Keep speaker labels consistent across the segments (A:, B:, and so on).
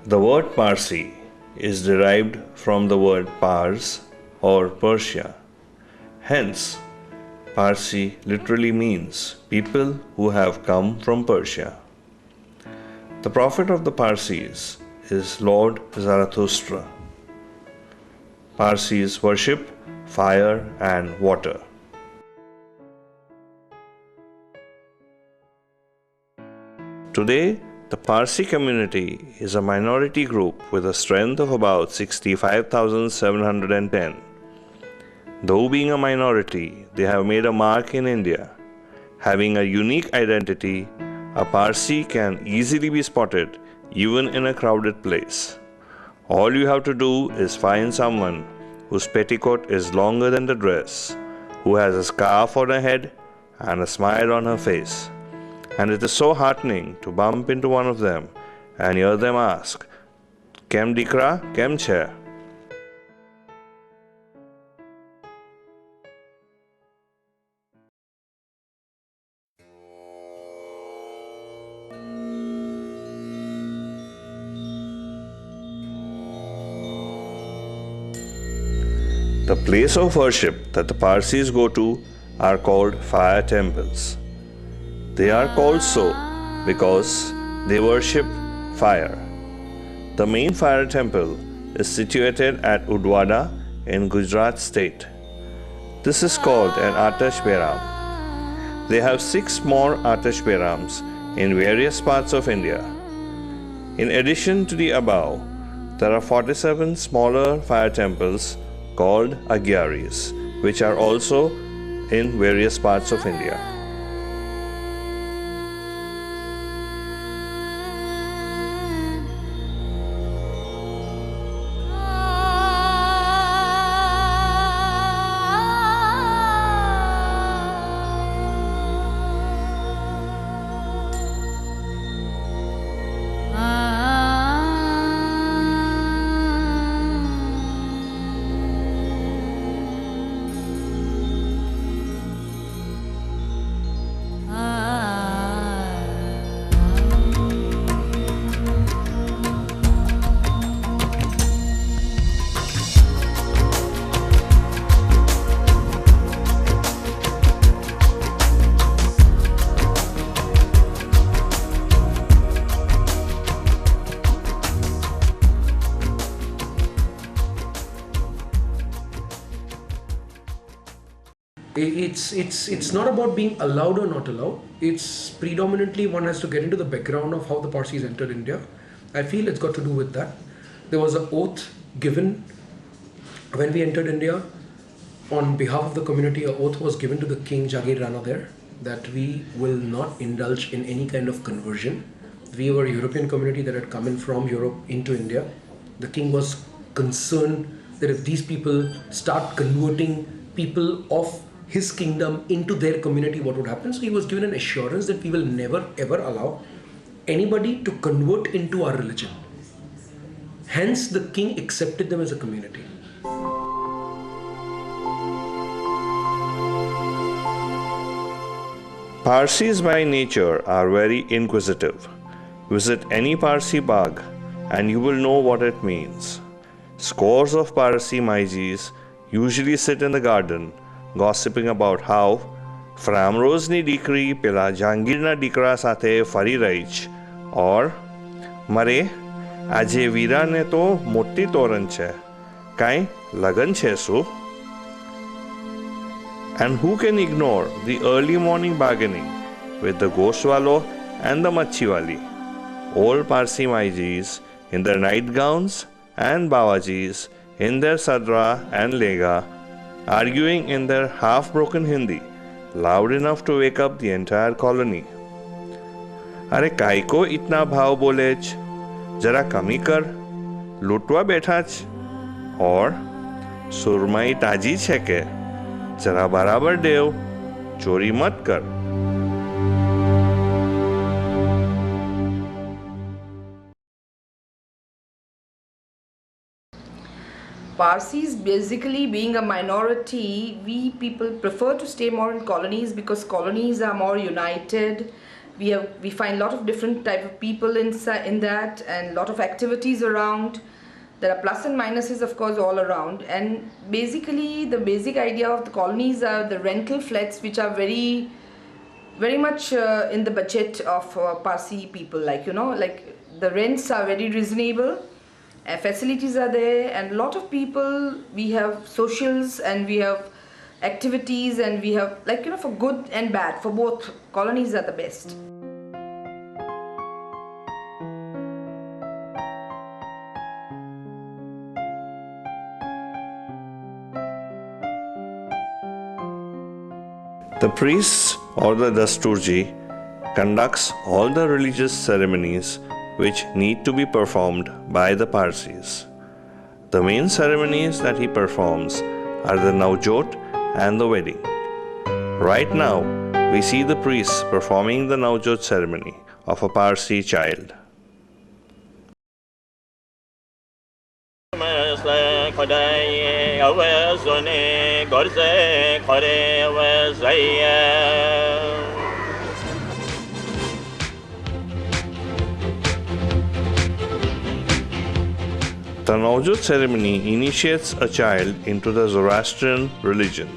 A: The word Parsi is derived from the word Pars or Persia. Hence, Parsi literally means people who have come from Persia. The prophet of the Parsis is Lord Zarathustra. Parsis worship fire and water. Today, the Parsi community is a minority group with a strength of about 65,710. Though being a minority, they have made a mark in India. Having a unique identity, a Parsi can easily be spotted even in a crowded place. All you have to do is find someone whose petticoat is longer than the dress, who has a scarf on her head and a smile on her face. And it is so heartening to bump into one of them and hear them ask, "Kem dikra, kem che?" The place of worship that the Parsis go to are called fire temples. They are called so because they worship fire. The main fire temple is situated at Udwada in Gujarat state. This is called an Atash Beram. They have 6 more Atash Berams in various parts of India. In addition to the above, there are 47 smaller fire temples called Agyaris, which are also in various parts of India.
B: It's not about being allowed or not allowed. It's predominantly one has to get into the background of how the Parsis entered India. I feel it's got to do with that. There was an oath given when we entered India on behalf of the community. An oath was given to the King Jagir Rana there that we will not indulge in any kind of conversion. We were a European community that had come in from Europe into India. The king was concerned that if these people start converting people of his kingdom into their community, what would happen? So he was given an assurance that we will never ever allow anybody to convert into our religion. Hence, the king accepted them as a community.
A: Parsis by nature are very inquisitive. Visit any Parsi bagh and you will know what it means. Scores of Parsi Maijis usually sit in the garden gossiping about how Framrozની દીકરી પેલા જહાંગીરના દીકરા સાથે ફરી રહી છે, or મરે આજે વીરાને તો મોટી તોરણ છે, કાંઈ લગન છે શું? And who can ignore the early morning bargaining with the Goswalo and the Machiwali? All Parsi Maijis in their nightgowns and Bawajis in their sadra and lega, arguing in their half-broken Hindi, loud enough to wake up the entire colony. अरे काय को इतना भाव बोले च, जरा कमी कर, लूटवा बैठा च, और सुरमाई ताजी छे के, जरा बराबर देव, चोरी मत कर.
C: Parsis, basically being a minority, we people prefer to stay more in colonies because colonies are more united We find a lot of different type of people in that, and a lot of activities around. There are plus and minuses, of course, all around. And basically, the basic idea of the colonies are the rental flats, which are very, very much in the budget of Parsi people. Like, like the rents are very reasonable, facilities are there, and a lot of people, we have socials and we have activities, and we have, like, for good and bad, for both. Colonies are the best.
A: The priests or the dasturji conducts all the religious ceremonies which need to be performed by the Parsis. The main ceremonies that he performs are the Navjote and the wedding. Right now, we see the priests performing the Navjote ceremony of a Parsi child. The Navjote ceremony initiates a child into the Zoroastrian religion.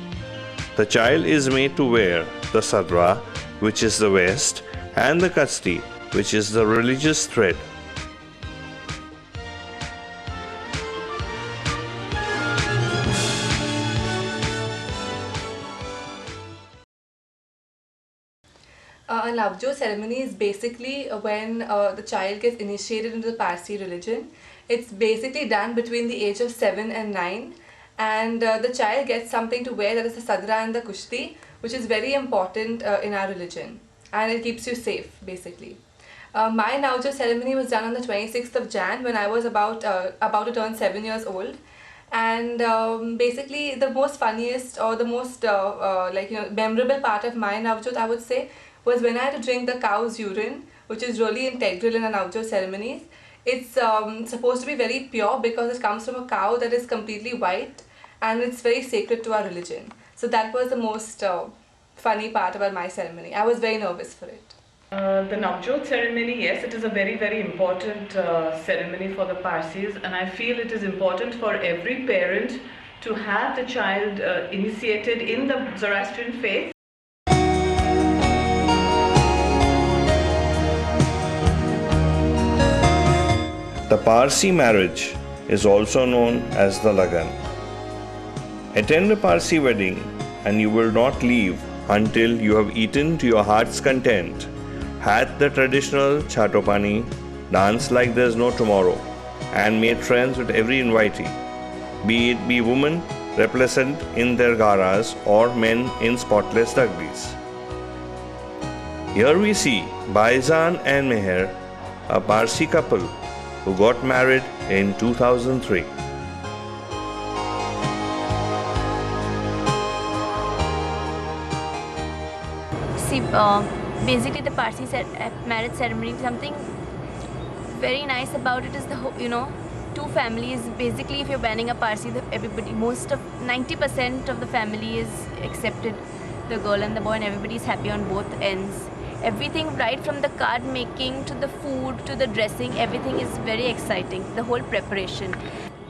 A: The child is made to wear the sadra, which is the vest, and the kasti, which is the religious thread.
D: A Navjote ceremony is basically when the child gets initiated into the Parsi religion. It's basically done between the age of 7 and 9, and the child gets something to wear, that is the sadra and the kushti, which is very important in our religion, and it keeps you safe basically. My Navjote ceremony was done on the 26th of Jan when I was about to turn 7 years old. And basically the most funniest or the most memorable part of my Navjote, I would say, was when I had to drink the cow's urine, which is really integral in a Navjote ceremonies. It's supposed to be very pure because it comes from a cow that is completely white, and it's very sacred to our religion. So that was the most funny part about my ceremony. I was very nervous for it.
E: The Navjote ceremony, yes, it is a very, very important ceremony for the Parsis, and I feel it is important for every parent to have the child initiated in the Zoroastrian faith.
A: The Parsi marriage is also known as the Lagan. Attend a Parsi wedding and you will not leave until you have eaten to your heart's content, had the traditional chatopani, danced like there's no tomorrow, and made friends with every invitee, be it be women replacent in their garas or men in spotless duglis. Here we see Baizan and Meher, a Parsi couple who got married in 2003.
F: See, basically the Parsi marriage ceremony, something very nice about it is two families. Basically, if you're banning a Parsi, everybody, 90% of the family is accepted, the girl and the boy, and everybody is happy on both ends. Everything, right from the card making to the food to the dressing, everything is very exciting, the whole preparation.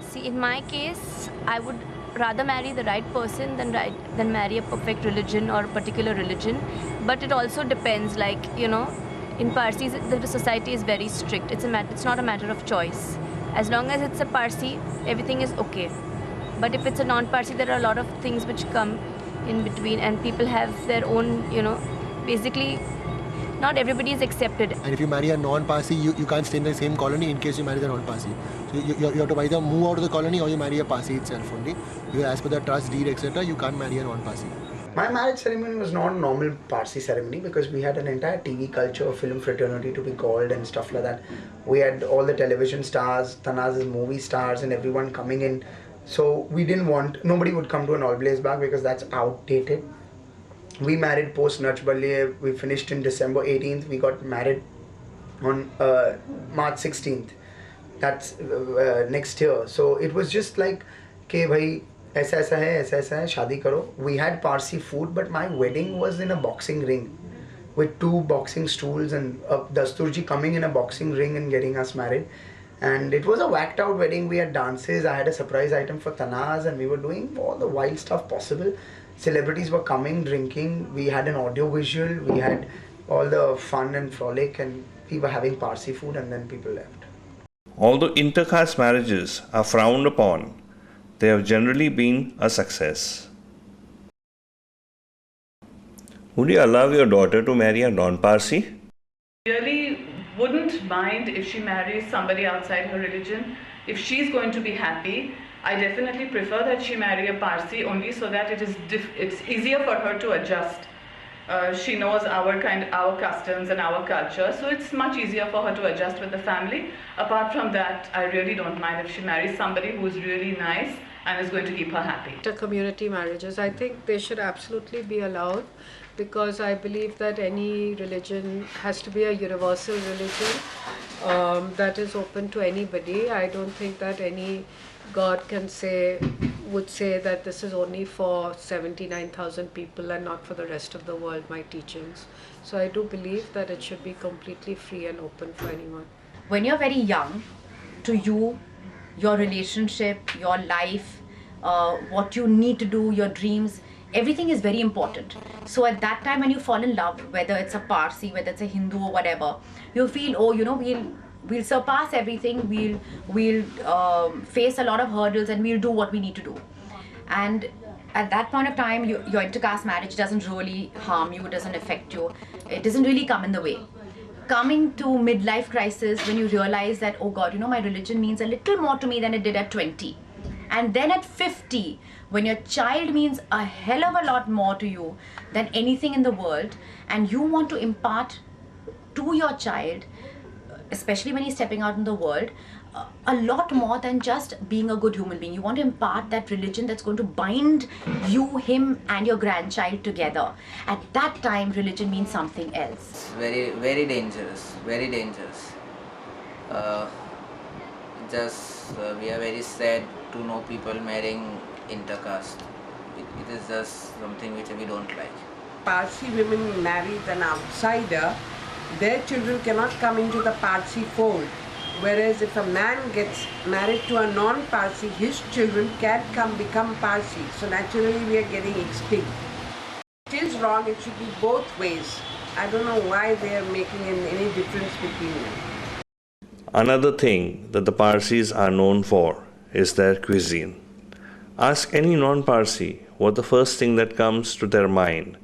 F: See, in my case, I would rather marry the right person than marry a perfect religion or a particular religion. But it also depends, like, in Parsis, the society is very strict. It's not a matter of choice. As long as it's a Parsi, everything is okay. But if it's a non-Parsi, there are a lot of things which come in between, and people have their own, basically, not everybody is accepted.
G: And if you marry a non-Parsi, you can't stay in the same colony in case you marry the non-Parsi. So you have to either move out of the colony or you marry a Parsi itself only. Because as per the trust deed, etc., you can't marry a non-Parsi.
H: My marriage ceremony was not a normal Parsi ceremony because we had an entire TV culture, film fraternity to be called and stuff like that. We had all the television stars, Tanaz's movie stars and everyone coming in. So we didn't want, nobody would come to an all blaze bag because that's outdated. We married post Nach Balliye. We finished in December 18th. We got married on March 16th. That's next year. So it was just like, okay, bhai, aisa hai, shadi karo. We had Parsi food, but my wedding was in a boxing ring. with 2 boxing stools and Dasturji coming in a boxing ring and getting us married. And it was a whacked out wedding. We had dances. I had a surprise item for Tanaz, and we were doing all the wild stuff possible. Celebrities were coming, drinking. We had an audio visual. We had all the fun and frolic, and we were having Parsi food, and then people left.
A: Although intercaste marriages are frowned upon, they have generally been a success. Would you allow your daughter to marry a non-Parsi?
E: Really wouldn't mind if she marries somebody outside her religion. If she's going to be happy, I definitely prefer that she marry a Parsi, only so that it's easier for her to adjust. She knows our customs and our culture, so it's much easier for her to adjust with the family. Apart from that, I really don't mind if she marries somebody who's really nice and is going to keep her happy.
I: Community marriages, I think they should absolutely be allowed, because I believe that any religion has to be a universal religion that is open to anybody. I don't think that any God would say that this is only for 79,000 people and not for the rest of the world, my teachings. So I do believe that it should be completely free and open for anyone.
J: When you're very young, to you, your relationship, your life, what you need to do, your dreams, everything is very important. So at that time when you fall in love, whether it's a Parsi, whether it's a Hindu or whatever, you feel, oh, we'll surpass everything, we'll face a lot of hurdles, and we'll do what we need to do. And at that point of time, your intercaste marriage doesn't really harm you, it doesn't affect you, it doesn't really come in the way. Coming to midlife crisis, when you realize that, oh God, my religion means a little more to me than it did at 20. And then at 50, when your child means a hell of a lot more to you than anything in the world, and you want to impart to your child, especially when he's stepping out in the world, a lot more than just being a good human being. You want to impart that religion that's going to bind you, him and your grandchild together. At that time, religion means something else.
K: It's very, very dangerous, very dangerous. We are very sad to know people marrying intercaste. It is just something which we don't like.
L: Parsi women marry an outsider, their children cannot come into the Parsi fold. Whereas if a man gets married to a non-Parsi, his children can become Parsi. So naturally we are getting extinct. It is wrong, it should be both ways. I don't know why they are making any difference between them.
A: Another thing that the Parsis are known for is their cuisine. Ask any non-Parsi what the first thing that comes to their mind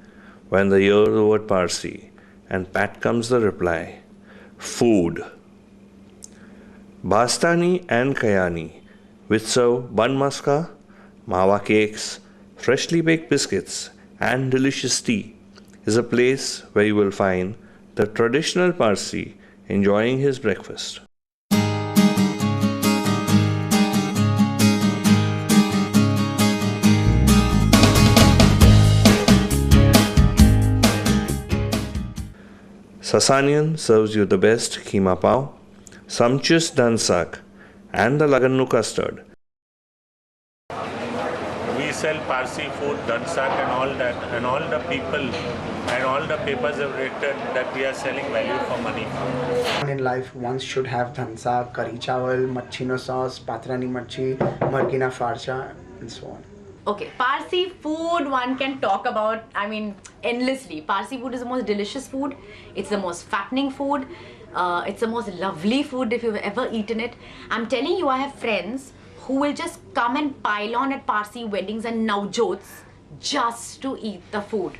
A: when they hear the word Parsi, and pat comes the reply, food. Bastani and Kayani, which serve bun maska, mawa cakes, freshly baked biscuits, and delicious tea, is a place where you will find the traditional Parsi enjoying his breakfast. Sasanian serves you the best keema pao, sumptuous dansak, and the lagannu custard.
M: We sell Parsi food, dansak and all that, and all the people and all the papers have written that we are selling value for money.
H: In life, one should have dansak, curry chawal, machhino sauce, patrani machi, margina farsha, and so on.
J: Okay, Parsi food one can talk about, endlessly. Parsi food is the most delicious food. It's the most fattening food. It's the most lovely food if you've ever eaten it. I'm telling you, I have friends who will just come and pile on at Parsi weddings and Navjotes just to eat the food.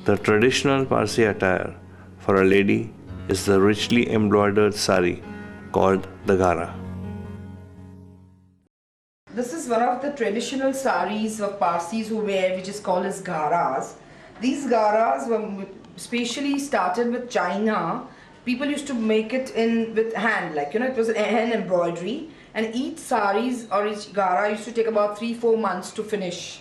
A: The traditional Parsi attire for a lady is the richly embroidered sari called the gara.
C: This is one of the traditional saris of Parsis who wear, which is called as garas. These garas were specially started with China. People used to make it with hand, it was an hand embroidery, and each saris or each gara used to take about 3-4 months to finish.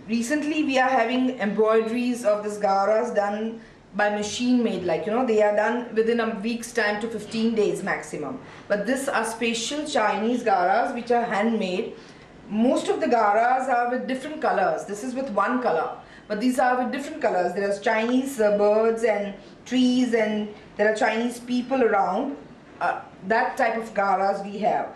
C: Recently we are having embroideries of these garas done by machine made, they are done within a week's time to 15 days maximum. But these are special Chinese garas which are handmade. most of the garas are with different colors. This is with one color, but these are with different colors. There are Chinese birds and trees, and there are Chinese people around. That type of garas we have.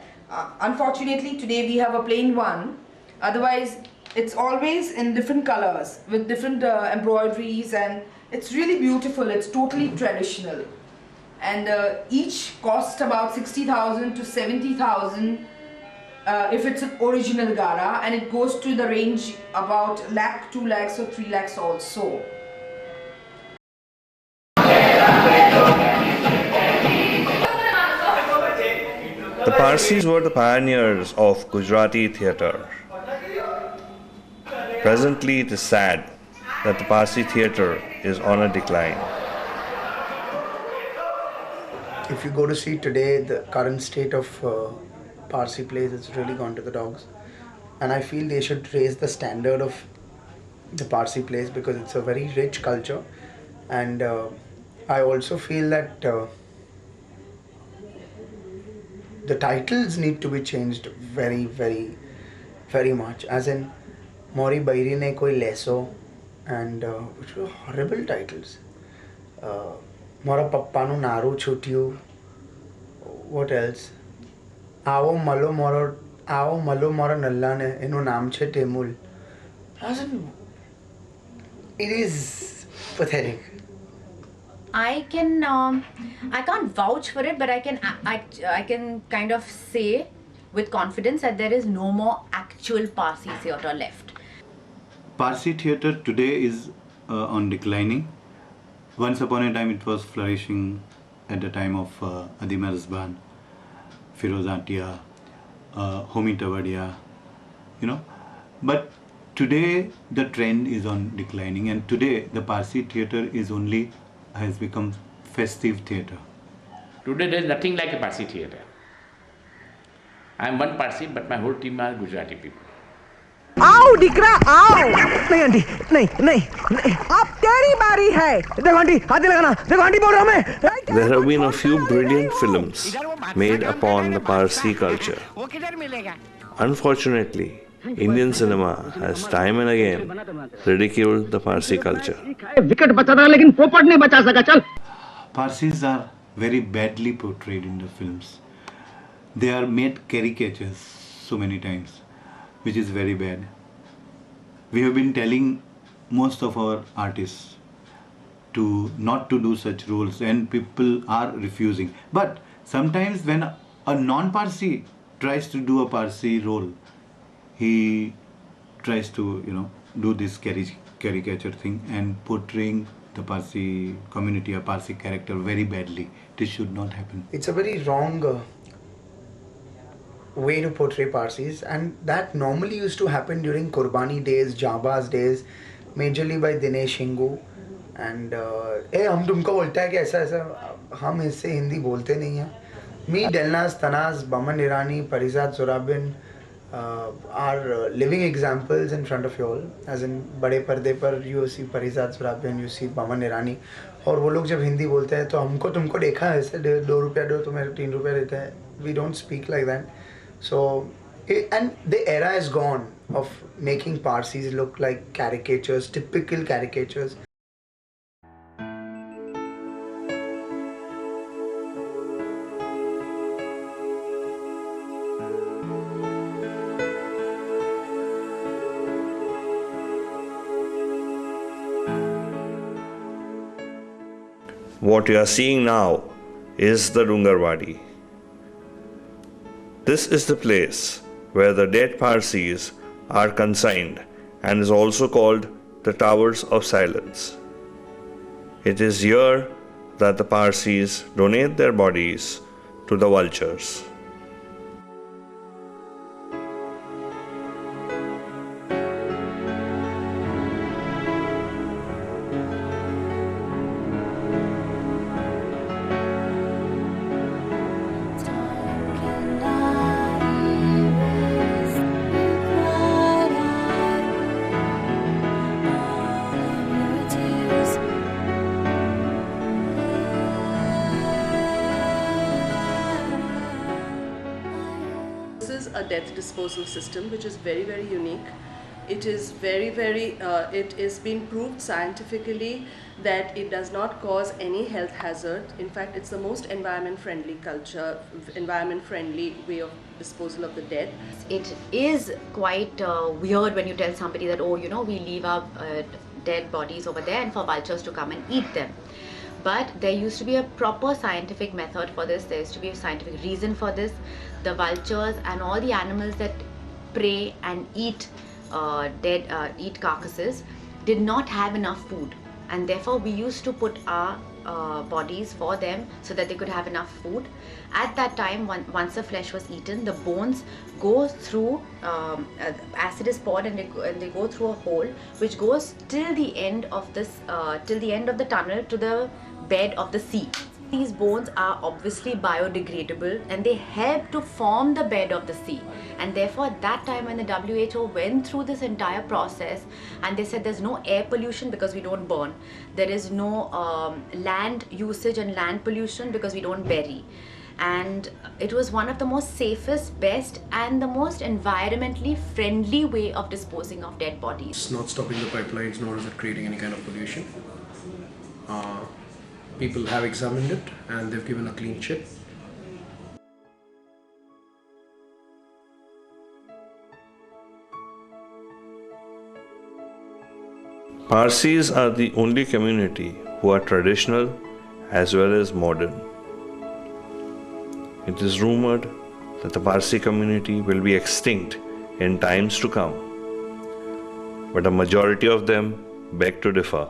C: Unfortunately, today we have a plain one. Otherwise, it's always in different colors with different embroideries, and it's really beautiful. It's totally traditional, and each costs about 60,000 to 70,000 if it's an original gara, and it goes to the range about lakh, 2 lakhs or 3 lakhs also.
A: The Parsis were the pioneers of Gujarati theatre. Presently, it is sad that the Parsi theatre is on a decline.
H: If you go to see today, the current state of Parsi plays, it's really gone to the dogs. And I feel they should raise the standard of the Parsi plays because it's a very rich culture. And I also feel that the titles need to be changed very, very, very much. As in, Mori Bairi ne koi leso, and which were horrible titles. Mora Pappanu Naru Chutyu. What else? Awo Malo Mora Nalla ne enu naam che Temul. As in, it is pathetic.
J: I can't vouch for it, but I can kind of say with confidence that there is no more actual Parsi theatre left.
N: Parsi theatre today is on declining. Once upon a time it was flourishing at the time of Adi Marzban, Firoz Atia, Homi Tavadia, But today the trend is on declining, and today the Parsi theatre has become festive theatre.
O: Today there is nothing like a Parsi theatre. I am one Parsi, but my whole team are Gujarati people.
P: आओ दिकरा आओ नहीं aunty नहीं नहीं अब तेरी बारी है देखो आंटी हाथ लगाना देखो आंटी बोल रहा हूं मैं
A: There have been a few brilliant films made upon the Parsi culture. Unfortunately, Indian cinema has time and again ridiculed the Parsi culture.
P: Wicket बचा था लेकिन पोपट नहीं बचा सका चल
N: Parsis are very badly portrayed in the films. They are made caricatures so many times, which is very bad. We have been telling most of our artists not to do such roles, and people are refusing. But sometimes when a non-Parsi tries to do a Parsi role, he tries to do this caricature thing and portraying the Parsi community, a Parsi character very badly. This should not happen.
H: It's a very wrong way to portray Parsis, and that normally used to happen during Qurbani days, Jabaz days, majorly by Dinesh Hingu. And हम तुमको बोलता है कि ऐसा ऐसा हम इससे हिंदी बोलते नहीं हैं. Me, Delnaz, Tanaz, Baman Irani, Parizat, Zorabian are living examples in front of you all. As in बड़े पर्दे पर you see Parizat, Zorabian, you see Baman Irani. और वो लोग जब हिंदी बोलते हैं तो हमको तुमको देखा है ऐसे 2 रुपया दो तुम्हें 3 रुपया देते हैं. We don't speak like that. So, and the era is gone of making Parsis look like caricatures, typical caricatures.
A: What you are seeing now is the Dungarwadi. This is the place where the dead Parsis are consigned and is also called the Towers of Silence. It is here that the Parsis donate their bodies to the vultures.
Q: a death disposal system which is very, very unique. It is it is been proved scientifically that it does not cause any health hazard. In fact, it's the most environment friendly way of disposal of the dead.
J: It is quite weird when you tell somebody that, oh, we leave our dead bodies over there and for vultures to come and eat them. But there used to be a proper scientific method for this. There used to be a scientific reason for this. The vultures and all the animals that prey and eat eat carcasses did not have enough food, and therefore we used to put our bodies for them so that they could have enough food. At that time, once the flesh was eaten, the bones go through, acid is poured and they go through a hole which goes till the end of the tunnel to the bed of the sea. These bones are obviously biodegradable and they help to form the bed of the sea, and therefore at that time when the WHO went through this entire process and they said there's no air pollution because we don't burn, there is no land usage and land pollution because we don't bury, and it was one of the most safest, best and the most environmentally friendly way of disposing of dead bodies.
B: It's not stopping the pipelines, nor is it creating any kind of pollution. People have examined it and they've given a clean chit.
A: Parsis are the only community who are traditional as well as modern. It is rumored that the Parsi community will be extinct in times to come, but a majority of them beg to differ.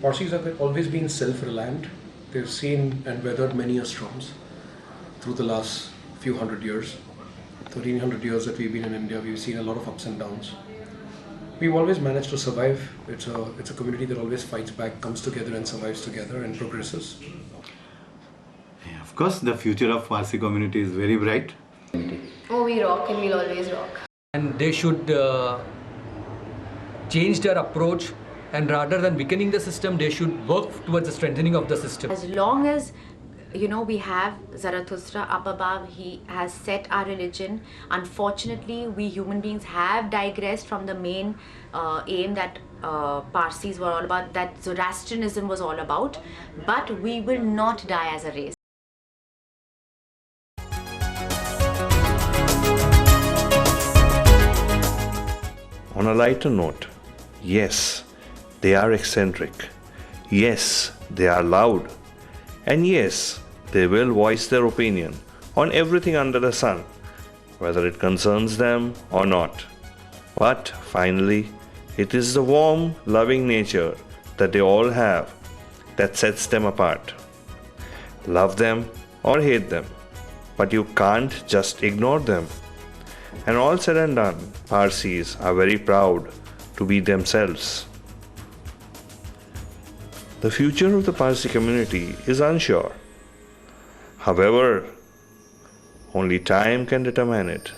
B: Parsis have always been self-reliant. They've seen and weathered many storms through the last few hundred years. 1300 years that we've been in India, we've seen a lot of ups and downs. We've always managed to survive. It's a community that always fights back, comes together and survives together and progresses.
N: Yeah, of course, the future of Parsi community is very bright.
C: Oh, we rock and we'll always rock.
R: And they should change their approach, and rather than weakening the system, they should work towards the strengthening of the system.
J: As long as we have Zarathustra up above, he has set our religion. Unfortunately, we human beings have digressed from the main aim that Parsis were all about, that Zoroastrianism was all about, but we will not die as a race.
A: On a lighter note, yes, they are eccentric. Yes, they are loud. And yes, they will voice their opinion on everything under the sun, whether it concerns them or not. But finally, it is the warm, loving nature that they all have that sets them apart. Love them or hate them, but you can't just ignore them. And all said and done, Parsis are very proud to be themselves. The future of the Parsi community is unsure. However, only time can determine it.